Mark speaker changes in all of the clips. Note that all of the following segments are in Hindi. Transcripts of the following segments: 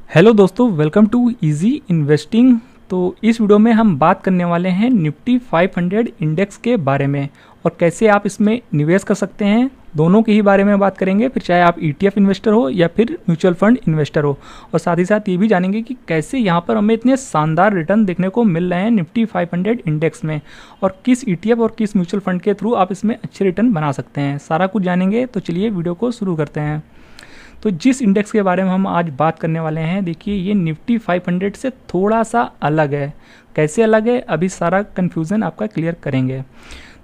Speaker 1: हेलो दोस्तों, वेलकम टू इजी इन्वेस्टिंग। तो इस वीडियो में हम बात करने वाले हैं निफ्टी 500 इंडेक्स के बारे में और कैसे आप इसमें निवेश कर सकते हैं। दोनों के ही बारे में बात करेंगे, फिर चाहे आप ETF इन्वेस्टर हो या फिर म्यूचुअल फंड इन्वेस्टर हो। और साथ ही साथ ये भी जानेंगे कि कैसे यहाँ पर हमें इतने शानदार रिटर्न देखने को मिल रहे हैं निफ्टी 500 इंडेक्स में, और किस ETF और किस म्यूचुअल फंड के थ्रू आप इसमें अच्छे रिटर्न बना सकते हैं। सारा कुछ जानेंगे, तो चलिए वीडियो को शुरू करते हैं। तो जिस इंडेक्स के बारे में हम आज बात करने वाले हैं, देखिए ये निफ्टी 500 से थोड़ा सा अलग है। कैसे अलग है, अभी सारा कन्फ्यूज़न आपका क्लियर करेंगे।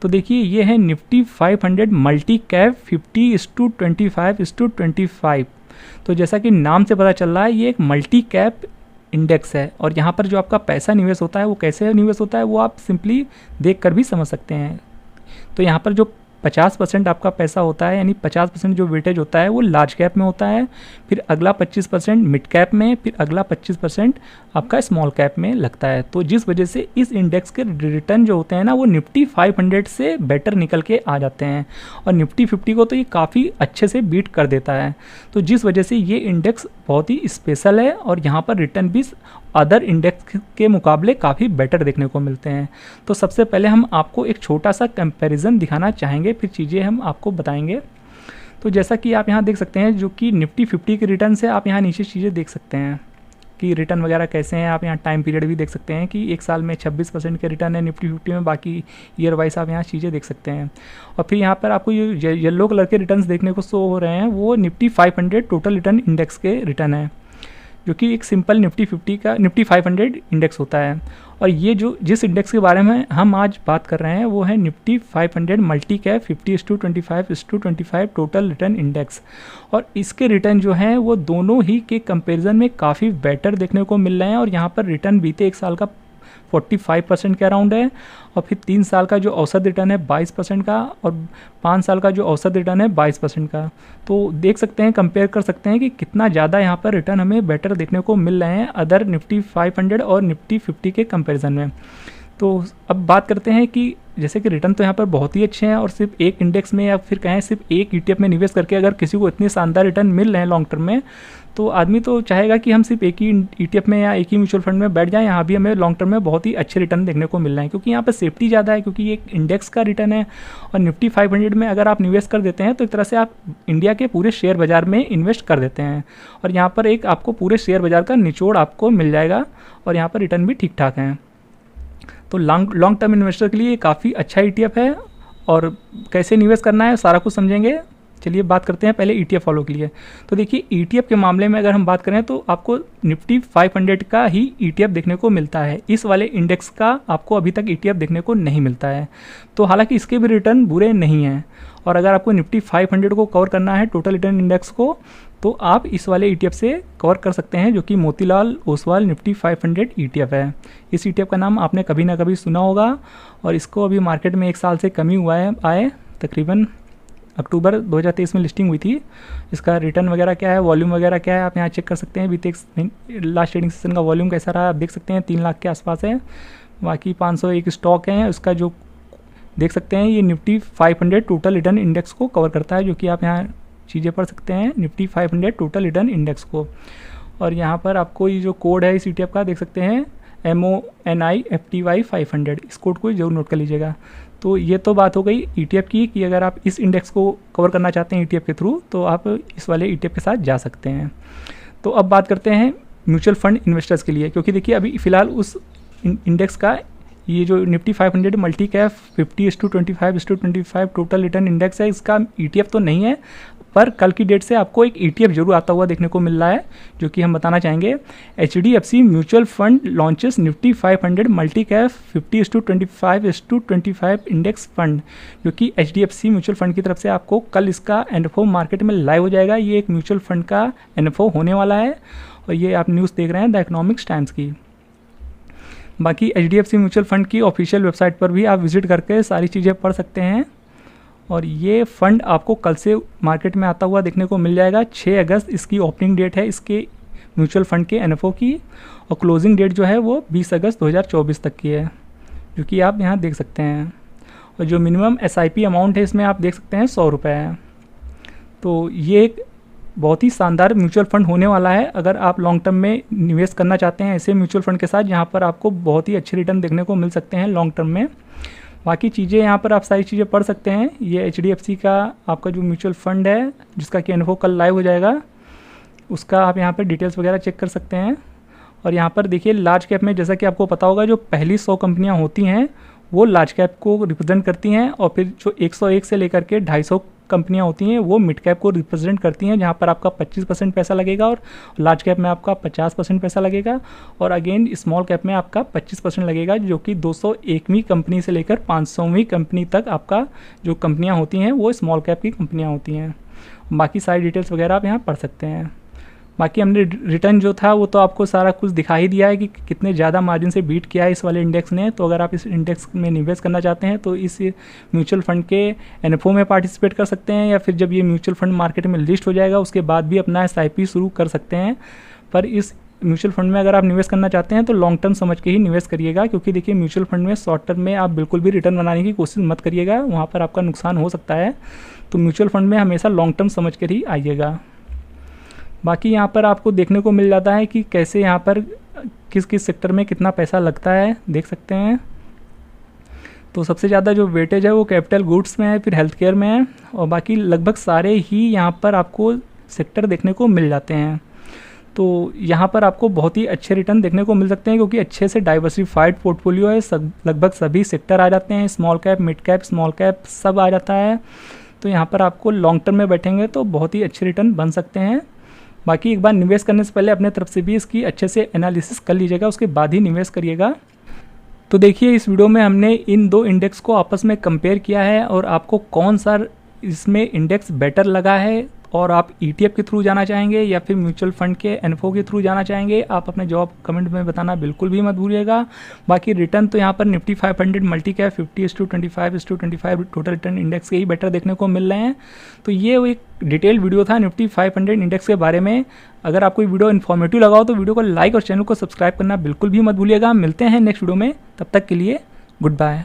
Speaker 1: तो देखिए ये है निफ्टी 500 मल्टी कैप 50:25:25। तो जैसा कि नाम से पता चल रहा है, ये एक मल्टी कैप इंडेक्स है और यहाँ पर जो आपका पैसा निवेश होता है वो कैसे निवेश होता है वो आप सिंपली देख कर भी समझ सकते हैं। तो यहाँ पर जो 50% आपका पैसा होता है, यानी 50% जो वेटेज होता है वो लार्ज कैप में होता है, फिर अगला 25% मिड कैप में, फिर अगला 25% आपका स्मॉल कैप में लगता है। तो जिस वजह से इस इंडेक्स के रिटर्न जो होते हैं ना, वो निफ्टी 500 से बेटर निकल के आ जाते हैं और निफ्टी 50 को तो ये काफ़ी अच्छे से बीट कर देता है। तो जिस वजह से ये इंडेक्स बहुत ही स्पेशल है और यहाँ पर रिटर्न भी अदर इंडेक्स के मुकाबले काफ़ी बेटर देखने को मिलते हैं। तो सबसे पहले हम आपको एक छोटा सा कंपैरिजन दिखाना चाहेंगे, फिर चीज़ें हम आपको बताएंगे। तो जैसा कि आप यहाँ देख सकते हैं, जो कि निफ्टी 50 के रिटर्न से आप यहाँ नीचे चीज़ें देख सकते हैं कि रिटर्न वगैरह कैसे हैं। आप यहाँ टाइम पीरियड भी देख सकते हैं कि एक साल में 26% के रिटर्न है निफ्टी 50 में, बाकी ईयर वाइज आप यहाँ चीज़ें देख सकते हैं। और फिर यहाँ पर आपको ये येलो कलर के रिटर्न्स देखने को शो हो रहे हैं, वो निफ्टी 500 टोटल रिटर्न इंडेक्स के रिटर्न है, जो कि एक सिंपल निफ्टी 500 इंडेक्स होता है। और ये जो जिस इंडेक्स के बारे में हम आज बात कर रहे हैं वो है Nifty 500 multi cap 50:25:25 total return index. और इसके रिटर्न जो हैं वो दोनों ही के कंपैरिजन में काफ़ी बेटर देखने को मिल रहे हैं। और यहाँ पर रिटर्न बीते एक साल का 45% के अराउंड है, और फिर 3 साल का जो औसत रिटर्न है 22% का, और 5 साल का जो औसत रिटर्न है 22% का। तो देख सकते हैं, कंपेयर कर सकते हैं कि कितना ज़्यादा यहाँ पर रिटर्न हमें बेटर देखने को मिल रहे हैं अदर निफ्टी 500 और निफ्टी 50 के कंपैरिजन में। तो अब बात करते हैं कि जैसे कि रिटर्न तो यहाँ पर बहुत ही अच्छे हैं, और सिर्फ एक इंडेक्स में या फिर कहें सिर्फ एक ETF में निवेश करके अगर किसी को इतने शानदार रिटर्न मिल रहे हैं लॉन्ग टर्म में, तो आदमी तो चाहेगा कि हम सिर्फ एक ही ETF में या एक ही म्यूचुअल फंड में बैठ जाएं। यहाँ भी हमें लॉन्ग टर्म में बहुत ही अच्छे रिटर्न देखने को मिल रहे हैं, क्योंकि यहाँ पर सेफ्टी ज़्यादा है, क्योंकि ये एक इंडेक्स का रिटर्न है। और निफ्टी 500 में अगर आप निवेश कर देते हैं तो एक तरह से आप इंडिया के पूरे शेयर बाजार में इन्वेस्ट कर देते हैं, और यहाँ पर एक आपको पूरे शेयर बाजार का निचोड़ आपको मिल जाएगा, और यहाँ पर रिटर्न भी ठीक ठाक हैं। तो लॉन्ग टर्म इन्वेस्टर के लिए काफ़ी अच्छा ETF है। और कैसे निवेश करना है सारा कुछ समझेंगे। चलिए बात करते हैं पहले ETF फॉलो के लिए। तो देखिए ETF के मामले में अगर हम बात करें तो आपको निफ्टी 500 का ही ETF देखने को मिलता है, इस वाले इंडेक्स का आपको अभी तक ETF देखने को नहीं मिलता है। तो हालांकि इसके भी रिटर्न बुरे नहीं हैं, और अगर आपको निफ्टी 500 को कवर करना है टोटल रिटर्न इंडेक्स को, तो आप इस वाले ETF से कवर कर सकते हैं, जो कि मोतीलाल ओसवाल निफ्टी 500 ETF है। इस ETF का नाम आपने कभी ना कभी सुना होगा, और इसको अभी मार्केट में एक साल से कम ही हुआ है, आए तकरीबन अक्टूबर 2023 में लिस्टिंग हुई थी। इसका रिटर्न वगैरह क्या है, वॉल्यूम वगैरह क्या है, आप यहाँ चेक कर सकते हैं। बीते लास्ट ट्रेडिंग सेशन का वॉल्यूम कैसा रहा आप देख सकते हैं, 3 लाख के आसपास है। बाकी 501 स्टॉक हैं, उसका जो देख सकते हैं ये निफ्टी 500 टोटल रिटर्न इंडेक्स को कवर करता है, जो कि आप यहाँ चीज़ें पढ़ सकते हैं निफ्टी 500 टोटल रिटर्न इंडेक्स को। और यहाँ पर आपको ये जो कोड है इस ETF का देख सकते हैं, MONIFTY 500, इस कोड को जरूर नोट कर लीजिएगा। तो ये तो बात हो गई ETF की कि अगर आप इस इंडेक्स को कवर करना चाहते हैं ETF के थ्रू, तो आप इस वाले ETF के साथ जा सकते हैं। तो अब बात करते हैं म्यूचुअल फंड इन्वेस्टर्स के लिए, क्योंकि देखिए अभी फ़िलहाल उस इंडेक्स का ये जो Nifty 500 multi cap 50:25:25 total return index है, इसका ETF तो नहीं है, पर कल की डेट से आपको एक ETF जरूर आता हुआ देखने को मिल रहा है, जो कि हम बताना चाहेंगे। HDFC mutual fund launches Nifty 500 multi cap 50:25:25 index fund, जो कि HDFC म्यूचुअल फंड की तरफ से आपको कल इसका NFO मार्केट में लाइव हो जाएगा। ये एक म्यूचुअल फंड का NFO होने वाला है, और ये आप न्यूज़ देख रहे हैं द इकोनॉमिक्स टाइम्स की। बाकी HDFC म्यूचुअल फंड की ऑफिशियल वेबसाइट पर भी आप विजिट करके सारी चीज़ें पढ़ सकते हैं। और ये फंड आपको कल से मार्केट में आता हुआ देखने को मिल जाएगा। 6 अगस्त इसकी ओपनिंग डेट है इसके म्यूचुअल फंड के NFO की, और क्लोजिंग डेट जो है वो 20 अगस्त 2024 तक की है, जो कि आप यहाँ देख सकते हैं। और जो मिनिमम SIP अमाउंट है इसमें आप देख सकते हैं 100 रुपये है। तो ये एक बहुत ही शानदार म्यूचुअल फंड होने वाला है अगर आप लॉन्ग टर्म में निवेश करना चाहते हैं ऐसे म्यूचुअल फंड के साथ, जहाँ पर आपको बहुत ही अच्छे रिटर्न देखने को मिल सकते हैं लॉन्ग टर्म में। बाकी चीज़ें यहाँ पर आप सारी चीज़ें पढ़ सकते हैं। ये HDFC का आपका जो म्यूचुअल फंड है जिसका कि इन्फो कल लाइव हो जाएगा, उसका आप यहाँ पर डिटेल्स वगैरह चेक कर सकते हैं। और यहाँ पर देखिए लार्ज कैप में जैसा कि आपको पता होगा जो पहली 100 कंपनियाँ होती हैं वो लार्ज कैप को रिप्रेजेंट करती हैं, और फिर जो 101 से लेकर के 250 कंपनियां होती हैं वो मिड कैप को रिप्रेजेंट करती हैं, जहां पर आपका 25% पैसा लगेगा और लार्ज कैप में आपका 50% पैसा लगेगा, और अगेन स्मॉल कैप में आपका 25% लगेगा, जो कि 201वीं कंपनी से लेकर 500वीं कंपनी तक आपका जो कंपनियां होती हैं वो स्मॉल कैप की कंपनियां होती हैं। बाकी सारी डिटेल्स वगैरह आप यहाँ पढ़ सकते हैं। बाकी हमने रिटर्न जो था वो तो आपको सारा कुछ दिखा ही दिया है कि कितने ज़्यादा मार्जिन से बीट किया है इस वाले इंडेक्स ने। तो अगर आप इस इंडेक्स में निवेश करना चाहते हैं तो इस म्यूचुअल फंड के एनएफओ में पार्टिसिपेट कर सकते हैं, या फिर जब ये म्यूचुअल फंड मार्केट में लिस्ट हो जाएगा उसके बाद भी अपना SIP शुरू कर सकते हैं। पर इस म्यूचुअल फंड में अगर आप निवेश करना चाहते हैं तो लॉन्ग टर्म समझ के ही निवेश करिएगा, क्योंकि देखिए म्यूचुअल फंड में शॉर्ट टर्म में आप बिल्कुल भी रिटर्न बनाने की कोशिश मत करिएगा, वहाँ पर आपका नुकसान हो सकता है। तो म्यूचुअल फंड में हमेशा लॉन्ग टर्म समझ कर ही आइएगा। बाकी यहाँ पर आपको देखने को मिल जाता है कि कैसे यहाँ पर किस किस सेक्टर में कितना पैसा लगता है, देख सकते हैं। तो सबसे ज़्यादा जो वेटेज है वो कैपिटल गुड्स में है, फिर हेल्थ केयर में है, और बाकी लगभग सारे ही यहाँ पर आपको सेक्टर देखने को मिल जाते हैं। तो यहाँ पर आपको बहुत ही अच्छे रिटर्न देखने को मिल सकते हैं, क्योंकि अच्छे से डाइवर्सिफाइड पोर्टफोलियो है, लगभग सभी सेक्टर आ जाते हैं, small cap, mid cap, small cap सब आ जाता है। तो यहाँ पर आपको लॉन्ग टर्म में बैठेंगे तो बहुत ही अच्छे रिटर्न बन सकते हैं। बाकी एक बार निवेश करने से पहले अपने तरफ से भी इसकी अच्छे से एनालिसिस कर लीजिएगा, उसके बाद ही निवेश करिएगा। तो देखिए इस वीडियो में हमने इन दो इंडेक्स को आपस में कंपेयर किया है, और आपको कौन सा इसमें इंडेक्स बेटर लगा है, और आप ETF के थ्रू जाना चाहेंगे या फिर म्यूचुअल फंड के एनफो के थ्रू जाना चाहेंगे, आप अपने जवाब कमेंट में बताना बिल्कुल भी मत भूलिएगा। बाकी रिटर्न तो यहाँ पर Nifty 500 multi cap 50:25:25 total return index के ही बेटर देखने को मिल रहे हैं। तो ये एक डिटेल वीडियो था निफ्टी 500 इंडेक्स के बारे में। अगर आपको ये वीडियो इन्फॉर्मेटिव लगा हो तो वीडियो को लाइक और चैनल को सब्सक्राइब करना बिल्कुल भी मत भूलिएगा। मिलते हैं नेक्स्ट वीडियो में, तब तक के लिए गुड बाय।